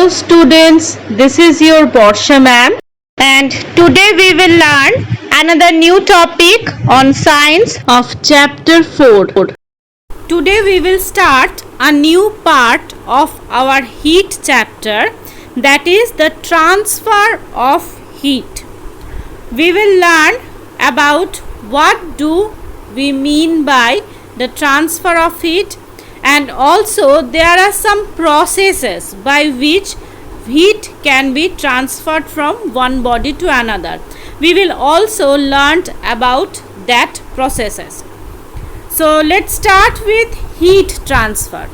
Hello students, this is your Borsha ma'am and today we will learn another new topic on science of chapter 4. Today we will start a new part of our heat chapter, that is the transfer of heat. We will learn about what do we mean by the transfer of heat, and also there are some processes by which heat can be transferred from one body to another. We will also learn about that processes. So let's start with heat transfer.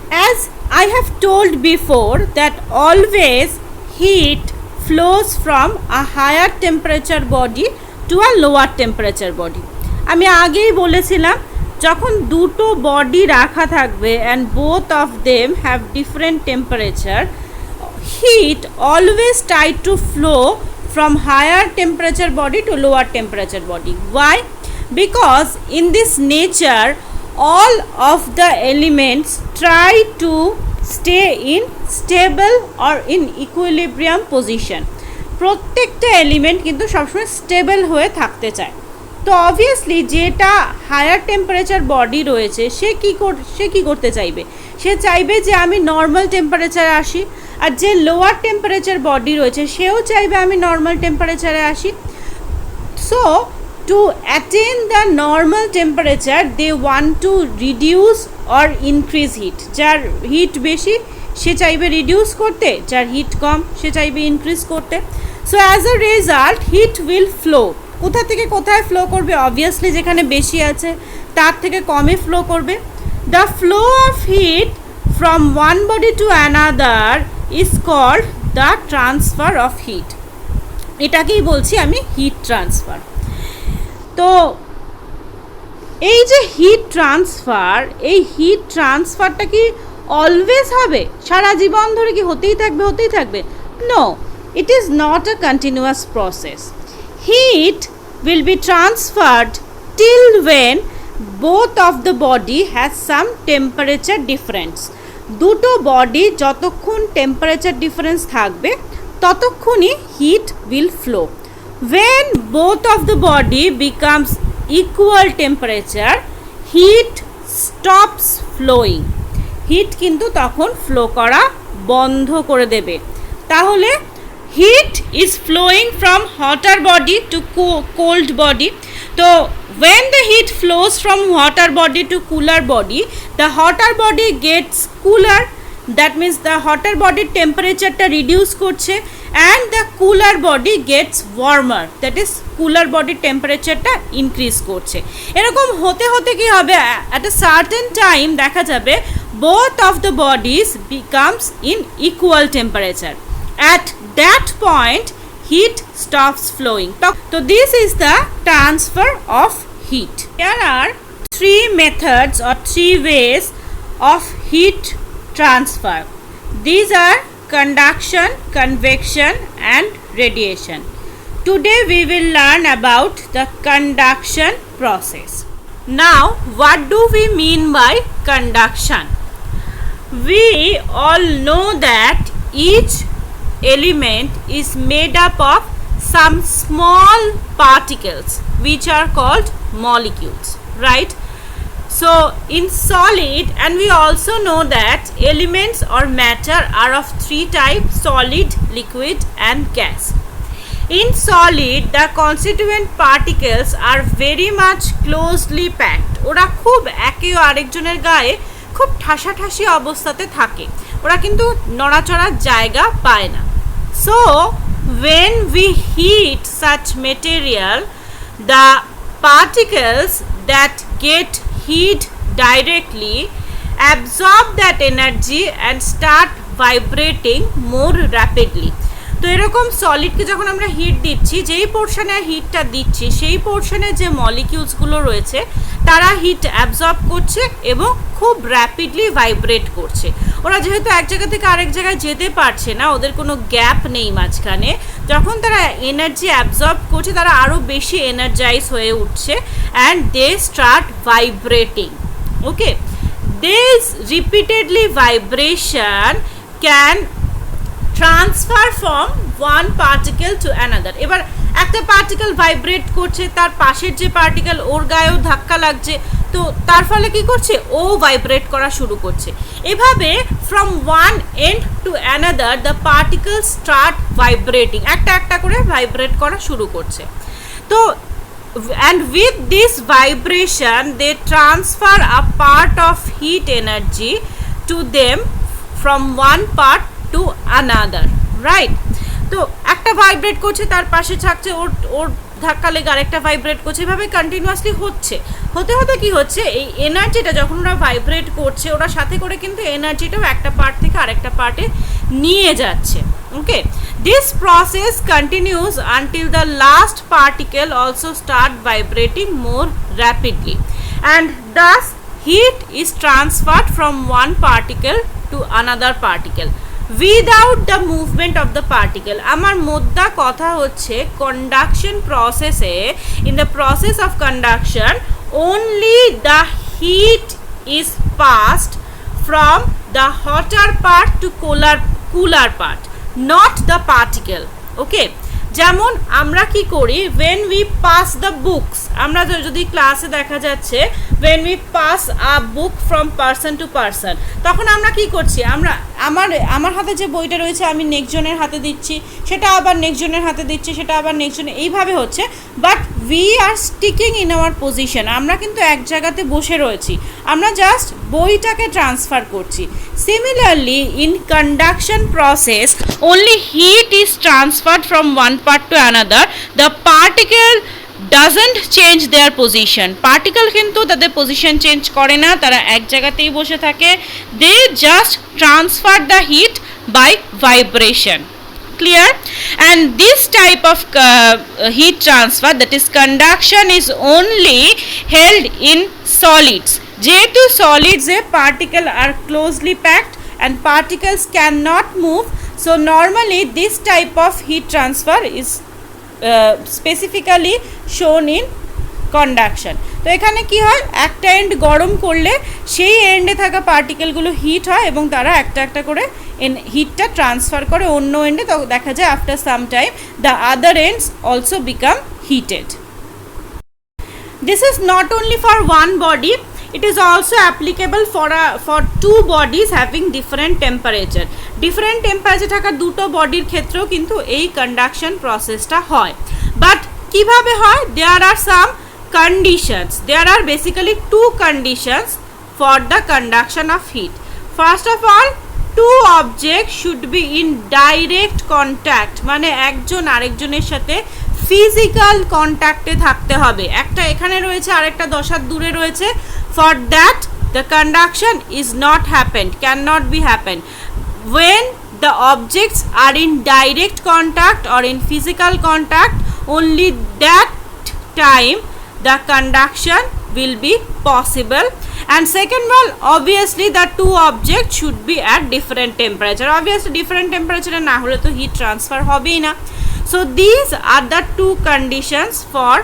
As I have told before that always heat flows from a higher temperature body to a lower temperature body. আমি আগেই বলেছিলাম যখন দুটো body রাখা থাকবে and both of them have different temperature, heat always try to flow from higher temperature body to lower temperature body. Why? Because in this nature all of the elements try to stay in stable or in equilibrium position. প্রত্যেকটা element কিন্তু সবসময় stable হয়ে থাকতে চায়। তো obviously যেটা higher temperature body রয়েছে সে কি করতে চাইবে, সে চাইবে যে আমি নর্মাল টেম্পারেচারে আসি, আর যে লোয়ার টেম্পারেচার বডি রয়েছে সেও চাইবে আমি নর্মাল টেম্পারেচারে আসি। So to attain the normal temperature they want to reduce or increase heat. যার হিট বেশি সে চাইবে রিডিউস করতে, যার হিট কম সে চাইবে ইনক্রিজ করতে। So as a result heat will flow. কোথা থেকে কোথায় ফ্লো করবে? অবভিয়াসলি যেখানে বেশি আছে তার থেকে কমে ফ্লো করবে। The flow of heat from one body to another is called the transfer of heat. এটাকেই বলছি আমি হিট ট্রান্সফার। তো এই যে হিট ট্রান্সফার, এই হিট ট্রান্সফারটা কি অলওয়েজ হবে, সারা জীবন ধরে কি হতেই থাকবে? No, it is not a continuous process. Heat will be transferred till when both of the body has some temperature difference. দুটো বডি যতক্ষণ টেম্পারেচার ডিফারেন্স থাকবে ততক্ষণই hit will flow. When both of the body becomes equal temperature, heat stops flowing. Heat কিন্তু তখন flow করা বন্ধ করে দেবে। তাহলে heat is flowing from hotter body to cold body. So when the heat flows from hotter body to cooler body, the hotter body gets cooler. That means the hotter body temperature টা reduce করছে and the cooler body gets warmer. That is cooler body temperature টা increase করছে। এরকম হতে হতে কি হবে, at a certain time দেখা যাবে both of the bodies becomes in equal temperature. At that point heat stops flowing. So this is the transfer of heat. There are three methods or three ways of heat transfer. These are conduction, convection and radiation. Today we will learn about the conduction process. Now what do we mean by conduction? We all know that each element is made up of some small particles which are called molecules, right? So in solid, and we also know that elements or matter are of three types: solid, liquid and gas. In solid the constituent particles are very much closely packed. ওরা খুব একে আরেকজনের গায়ে খুব ঠাসাঠাসি অবস্থাতে থাকে, ওরা কিন্তু নড়াচড়ার জায়গা পায় না। So when we heat such material, the particles that get heat directly absorb that energy and start vibrating more rapidly. তো এরকম সলিডকে যখন আমরা হিট দিচ্ছি, যেই পোর্শনে হিটটা দিচ্ছি সেই পোর্শনে যে মলিকিউলসগুলো রয়েছে তারা হিট অ্যাবজর্ব করছে এবং খুব র্যাপিডলি ভাইব্রেট করছে। ওরা যেহেতু এক জায়গা থেকে আরেক জায়গায় যেতে পারছে না, ওদের কোনো গ্যাপ নেই মাঝখানে, যখন তারা এনার্জি অ্যাবজর্ব করছে তারা আরও বেশি এনার্জাইজ হয়ে উঠছে and they start vibrating. Okay, this repeatedly vibration can transfer from one particle to another. এবার একটা পার্টিকেল ভাইব্রেট করছে, তার পাশের যে পার্টিকেল ওর গায়েও ধাক্কা লাগছে, তো তার ফলে কি করছে, ও ভাইব্রেট করা শুরু করছে। এভাবে from one end to another the particle start vibrating, একটা একটা করে ভাইব্রেট করা শুরু করছে। তো and with this vibration they transfer a part of heat energy to them from one part to another, right? তো একটা ভাইব্রেট করছে, তার পাশে থাকছে, ওর ধাক্কা লেগে আরেকটা ভাইব্রেট করছে, এভাবে কন্টিনিউয়াসলি হচ্ছে। হতে হতে কি হচ্ছে, এই এনার্জিটা যখন ওরা ভাইব্রেট করছে, ওরা সাথে করে কিন্তু এনার্জিটাও একটা পার্ট থেকে আরেকটা পার্টে নিয়ে যাচ্ছে। ওকে, this process continues until the last particle also start vibrating more rapidly and thus heat is transferred from one particle to another particle without the movement of the particle. আমার মোদ্দা কথা হচ্ছে conduction process A, in the process of conduction only the heat is passed from the hotter part to cooler part, not the particle. Okay, যেমন আমরা কি করি, when we pass the books, আমরা যদি ক্লাসে দেখা যাচ্ছে when we pass a book from person to person, তখন আমরা কি করছি, আমরা আমার হাতে যে বইটা রয়েছে আমি নেক্সট জনের হাতে দিচ্ছি, সেটা আবার নেক্সট জনের হাতে দিচ্ছি, সেটা আবার নেক্সট জনের, এইভাবে হচ্ছে। But we are sticking in our position, আমরা কিন্তু এক জায়গাতে বসে রয়েছি, আমরা জাস্ট বইটাকে ট্রান্সফার করছি। Similarly in conduction process only heat is transferred from one part to another, the particle doesn't change their position. Particle কিন্তু তাদের পজিশন চেঞ্জ করে না, তারা এক জায়গাতেই বসে থাকে। they just transfer the heat by vibration. Clear? And this type of heat transfer, that is conduction, is only held in solids. যেহেতু solids A particle are closely packed and particles cannot move, so normally this type of heat transfer is specifically shown in conduction. তো এখানে কি হয়, একটা and গরম করলে সেই এন্ডে থাকা পার্টিকেলগুলো হিট হয় এবং তারা একটা একটা করে হিটটা ট্রান্সফার করে অন্য এন্ডে। তো দেখা যায় after some time the other ends also become heated. This is not only for one body, it is also applicable for two bodies having different temperature. different temperature থাকা দুটো বডির ক্ষেত্রেও কিন্তু এই কন্ডাকশন প্রসেসটা হয়। বাট কিভাবে হয়, there are some conditions, there are basically two conditions for the conduction of heat. First of all, two objects should be in direct contact, মানে একজন আরেকজনের সাথে ফিজিক্যাল কন্ট্যাক্টে থাকতে হবে। একটা এখানে রয়েছে, আরেকটা 10 হাত দূরে রয়েছে। For that the conduction is not happened, cannot be happen. When the objects are in direct contact or in physical contact, only that time the conduction will be possible. And second one, obviously the two objects should be at different temperature. Obviously different temperature না হলে তো heat transfer হবেই না। So these are the two conditions for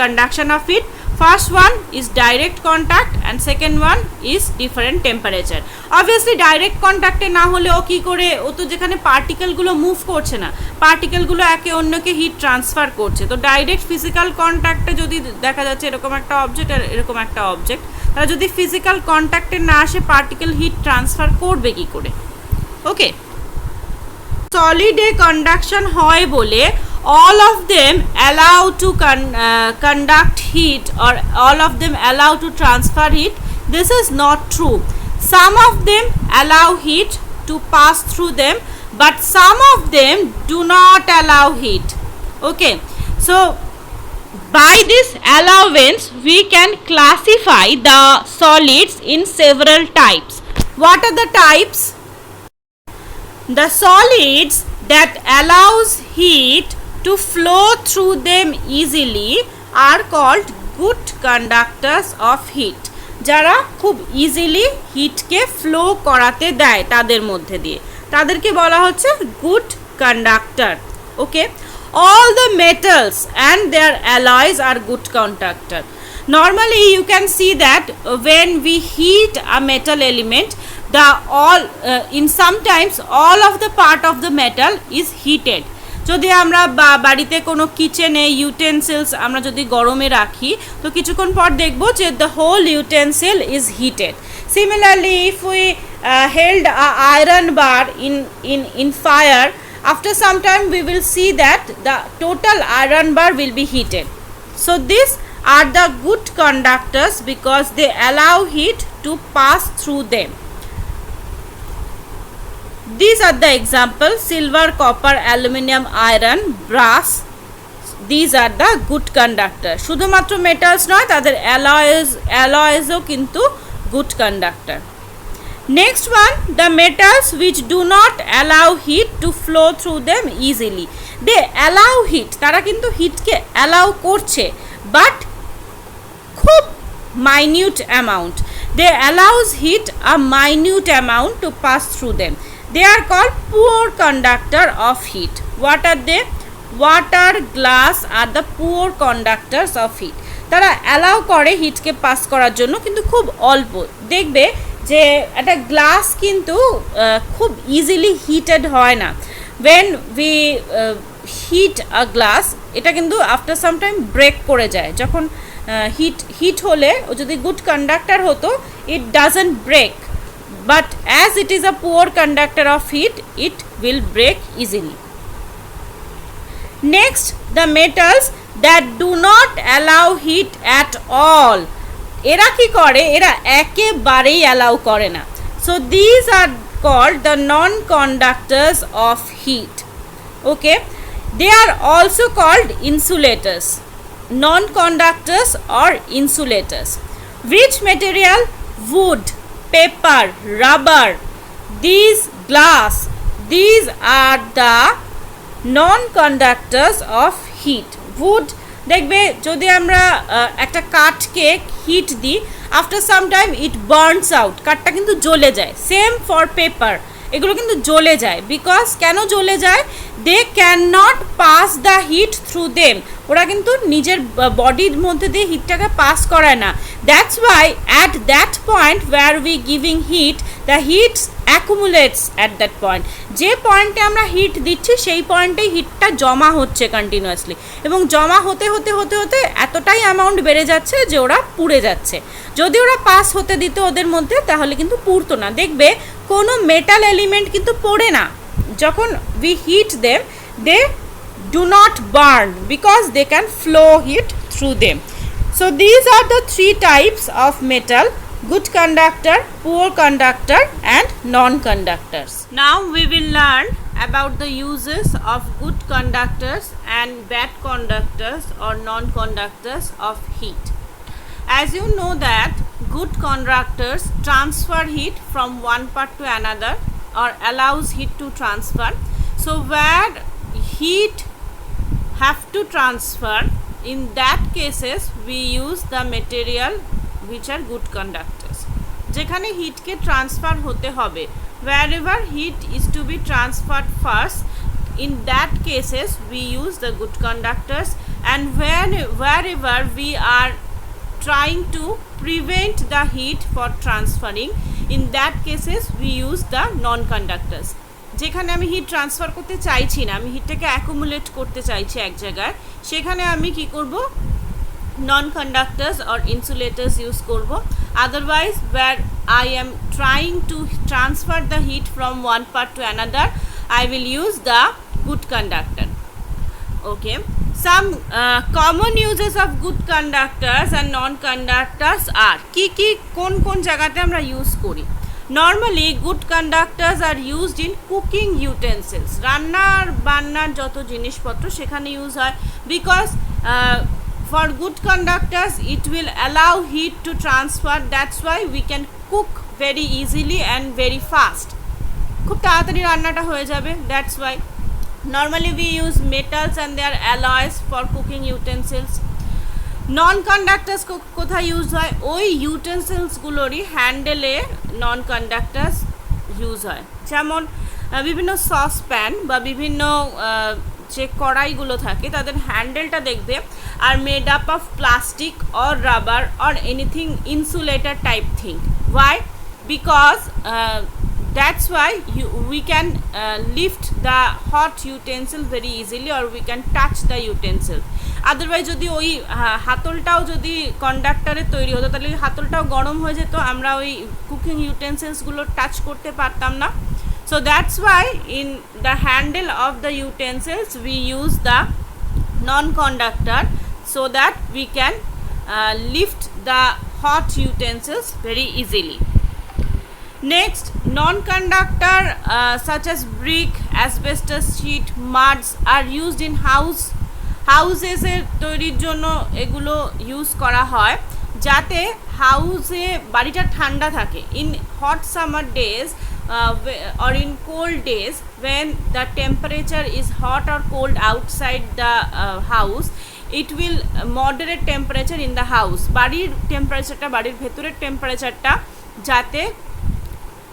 conduction of heat. First one is direct contact and second one is different temperature. Obviously direct contact এ না হলে ও কি করে, ও তো যেখানে পার্টিকেলগুলো মুভ করছে না, পার্টিকেলগুলো একে অন্যকে হিট ট্রান্সফার করছে। তো ডাইরেক্ট ফিজিক্যাল কন্ট্যাক্টে যদি দেখা যাচ্ছে এরকম একটা অবজেক্ট আর এরকম একটা অবজেক্ট, তারা যদি ফিজিক্যাল কন্ট্যাক্টে না আসে পার্টিকেল হিট ট্রান্সফার করবে কি করে? ওকে, সলিড এ কন্ডাকশন হয় বলে all of them allow to conduct heat or all of them allow to transfer heat. This is not true. Some of them allow heat to pass through them, but some of them do not allow heat. Okay, so by this allowance we can classify the solids in several types. What are the types? The solids that allows heat to flow through them easily are called good conductors of heat. যারা খুব easily হিটকে flow করাতে দেয় তাদের মধ্যে দিয়ে, তাদেরকে বলা হচ্ছে good conductor. Okay, all the metals and their alloys are good conductor. Normally you can see that when we heat a metal element, the all in sometimes all of the part of the metal is heated. যদি আমরা বাড়িতে কোনো কিচেনে utensils আমরা যদি গরমে রাখি তো কিছুক্ষণ পর দেখব যে the whole utensil is heated. Similarly, if we held a iron bar in fire, after some time we will see that the total iron bar will be heated. So these are the good conductors because they allow heat to pass through them. These are the examples: silver, copper, aluminum, iron, brass. These are the good conductors. শুধুমাত্র metals নয়, তাদের alloysও কিন্তু good conductor. Next one, the metals which do not allow heat to flow through them easily. They allow heat, তারা কিন্তু হিটকে allow করছে, but খুব minute amount. They allows heat a minute amount to pass through them. They are called poor conductor of heat. What are they? Water, glass are the poor conductors of heat. তারা allow করে হিটকে pass করার জন্য, কিন্তু খুব অল্প। দেখবে যে একটা গ্লাস কিন্তু খুব ইজিলি হিটেড হয় না। when we heat a glass, এটা কিন্তু আফটার সাম টাইম ব্রেক করে যায়। যখন হিট হলে ও যদি গুড কন্ডাক্টর হতো, it doesn't break, but as it is a poor conductor of heat, it will break easily. Next, the metals that do not allow heat at all. এরা কি করে? এরা একেবারেই অ্যালাউ করে না। So these are called the non-conductors of heat. Okay, they are also called insulators. Non-conductors or insulators. Which material? Wood, paper, rubber, these glass, these are the non-conductors of heat. Wood, দেখবে যদি আমরা একটা কাঠকে heat দিই, after some time it burns out, কাঠটা কিন্তু জ্বলে যায়। সেম ফর পেপার, এগুলো কিন্তু জ্বলে যায়। বিকজ কেন জ্বলে যায়? They can not pass the heat through them, ওরা কিন্তু নিজের বডির মধ্যে দিয়ে হিটটাকে পাস করায় না। That's why at that point were we giving heat, the heat accumulates at that point. যে পয়েন্টে আমরা হিট দিচ্ছি সেই পয়েন্টেই হিটটা জমা হচ্ছে কন্টিনিউয়াসলি, এবং জমা হতে হতে হতে হতে এতটাই অ্যামাউন্ট বেড়ে যাচ্ছে যে ওরা পুড়ে যাচ্ছে। যদি ওরা পাস হতে দিত ওদের মধ্যে, তাহলে কিন্তু পুড়তো না। দেখবে কোনো মেটাল এলিমেন্ট কিন্তু পড়ে না, যখন we heat them they do not burn because they can flow heat through them. So these are the three types of metal: good conductor, poor conductor and non-conductors. Now we will learn about the uses of good conductors and bad conductors or non-conductors of heat. As you know that good conductors transfer heat from one part to another or allows heat to transfer. So where heat have to transfer, in that cases we use the material which are good conductors. যেখানে হিটকে transfer হতে হবে, wherever heat is to be transferred first, in that cases we use the good conductors, and wherever we are trying to prevent the heat for transferring, in that cases we use the non-conductors. যেখানে আমি heat transfer করতে চাইছি না, আমি হিটটাকে accumulate করতে চাইছি এক জায়গায়, সেখানে আমি কি করব? নন কন্ডাক্টার্স অর ইনসুলেটার্স ইউজ করব। Otherwise where I am trying to transfer the heat from one part to another, I will use the good conductor. Okay, some common uses of good conductors and non-conductors are কি কোন জায়গাতে আমরা use করি? Normally good conductors are used in cooking utensils. রান্নার বান্নার যত জিনিসপত্র সেখানে ইউজ হয়, because for good conductors it will allow heat to transfer. That's why we can cook very easily and very fast. খুব তাড়াতাড়ি রান্নাটা হয়ে যাবে। That's why normally we use metals and their alloys for cooking utensils. Non conductors কোথায় use হয়? ওই ইউটেন্সিলসগুলোরই হ্যান্ডেলে নন conductors use হয়। যেমন বিভিন্ন সসপ্যান বা বিভিন্ন যে কড়াইগুলো থাকে তাদের হ্যান্ডেলটা দেখবে আর made up of plastic or rubber or anything insulator type thing. Why? because that's why we can lift the hot utensil very easily, or we can touch the utensil. Otherwise যদি ওই হাতলটাও যদি কন্ডাক্টরে তৈরি হতো তাহলে হাতলটাও গরম হয়ে যেত, আমরা ওই কুকিং ইউটেন্সিলসগুলো টাচ করতে পারতাম না. So that's why in the handle of the utensils we use the non-conductor, so that we can lift the hot utensils very easily. Next, non-conductor such as brick, asbestos sheet, muds are used in houses এর তৈরির জন্য এগুলো use করা হয় যাতে হাউসে বাড়িটা ঠান্ডা থাকে. In hot summer days or in cold days when the temperature is hot or cold outside the house, it will moderate temperature in the house. বাড়ির টেম্পারেচারটা, বাড়ির ভেতরের টেম্পারেচারটা যাতে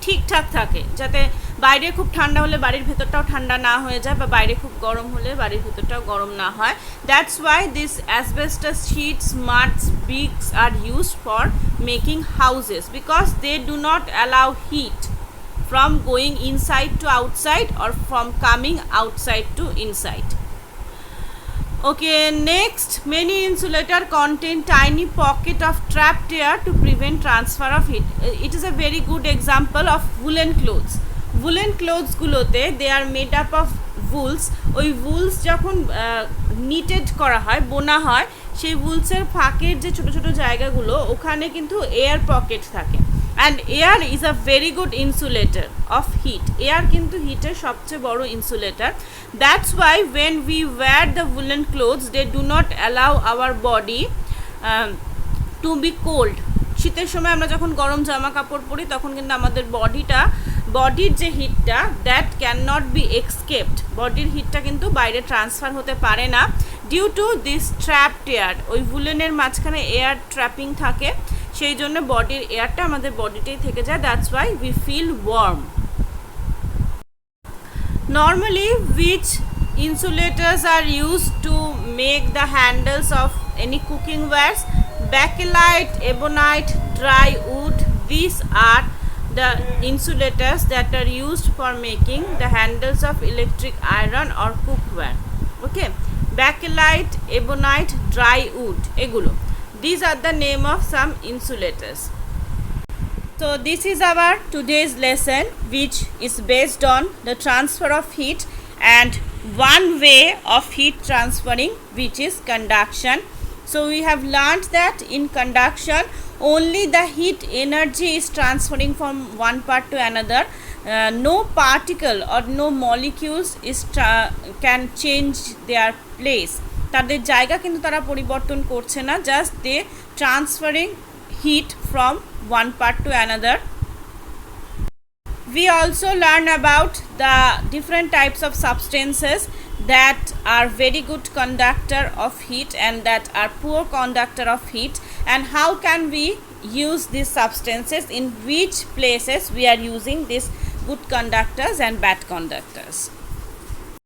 ঠিকঠাক থাকে, যাতে বাইরে খুব ঠান্ডা হলে বাড়ির ভেতরটাও ঠান্ডা না হয়ে যায়, বা বাইরে খুব গরম হলে বাড়ির ভেতরটাও গরম না হয়. That's why this asbestos sheets, muds, bricks are used for making houses, because they do not allow heat from going inside to outside or from coming outside to inside. Okay, next, many insulator contain tiny pocket of trapped air to prevent transfer of heat. It is a very good example of woolen clothes. Woolen clothes গুলোতে they are made up of wools. ওই wools যখন knitted করা হয়, বোনা হয়, সেই woolsের ফাঁকের যে ছোট ছোট জায়গাগুলো ওখানে কিন্তু এয়ার পকেট থাকে. And air is a very good insulator of heat. Air কিন্তু হিটের সবচেয়ে বড় insulator. That's why when we wear the woolen clothes, they do not allow our body to be cold. শীতের সময় আমরা যখন গরম জামা কাপড় পরি তখন কিন্তু আমাদের বডির যে হিটটা, that can not be escaped, বডির হিটটা কিন্তু বাইরে ট্রান্সফার হতে পারে না, due to this trapped air. ওই উলেনের মাঝখানে এয়ার ট্র্যাপিং থাকে, সেই জন্য বডির এয়ারটা আমাদের বডিতেই থেকে যায়. That's why we feel warm. Normally which insulators are used to make the handles of any cooking wares? Bakelite, ebonite, dry wood, these are the insulators that are used for making the handles of electric iron or cookware. Okay, bakelite, ebonite, dry wood, egulo, these are the name of some insulators. So this is our today's lesson, which is based on the transfer of heat and one way of heat transferring, which is conduction. So we have learned that in conduction only the heat energy is transferring from one part to another. No particle or no molecules can change their place. তাদের জায়গা কিন্তু তারা পরিবর্তন করছে না, just they transferring heat from one part to another. We also learn about the different types of substances that are very good conductor of heat and that are poor conductor of heat, and how can we use these substances, in which places we are using these good conductors and bad conductors.